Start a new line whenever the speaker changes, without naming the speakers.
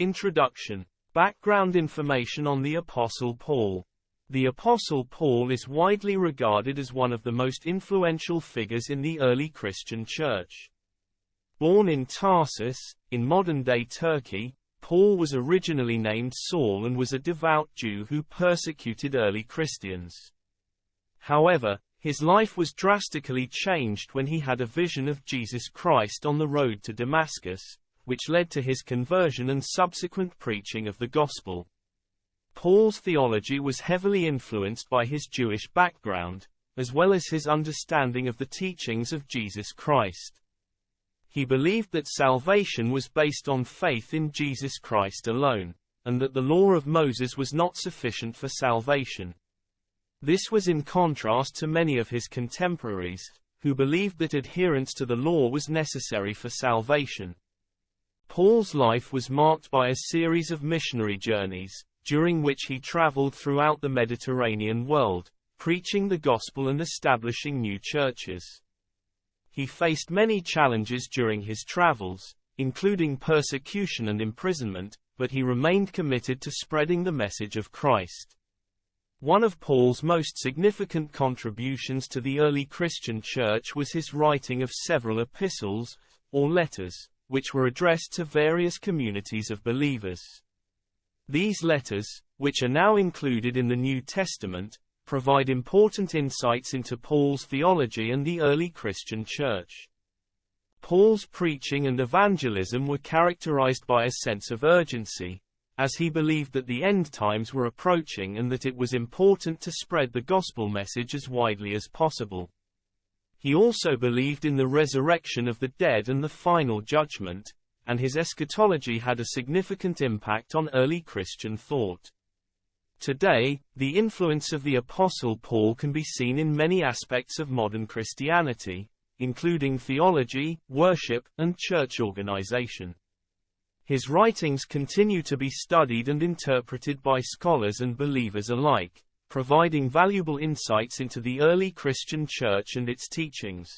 Introduction. Background information on the Apostle Paul. The Apostle Paul is widely regarded as one of the most influential figures in the early Christian church. Born in Tarsus, in modern-day Turkey, Paul was originally named Saul and was a devout Jew who persecuted early Christians. However, his life was drastically changed when he had a vision of Jesus Christ on the road to Damascus, which led to his conversion and subsequent preaching of the gospel. Paul's theology was heavily influenced by his Jewish background, as well as his understanding of the teachings of Jesus Christ. He believed that salvation was based on faith in Jesus Christ alone, and that the law of Moses was not sufficient for salvation. This was in contrast to many of his contemporaries, who believed that adherence to the law was necessary for salvation. Paul's life was marked by a series of missionary journeys, during which he traveled throughout the Mediterranean world, preaching the gospel and establishing new churches. He faced many challenges during his travels, including persecution and imprisonment, but he remained committed to spreading the message of Christ. One of Paul's most significant contributions to the early Christian church was his writing of several epistles, or letters, which were addressed to various communities of believers. These letters, which are now included in the New Testament, provide important insights into Paul's theology and the early Christian church. Paul's preaching and evangelism were characterized by a sense of urgency, as he believed that the end times were approaching and that it was important to spread the gospel message as widely as possible. He also believed in the resurrection of the dead and the final judgment, and his eschatology had a significant impact on early Christian thought. Today, the influence of the Apostle Paul can be seen in many aspects of modern Christianity, including theology, worship, and church organization. His writings continue to be studied and interpreted by scholars and believers alike, providing valuable insights into the early Christian church and its teachings.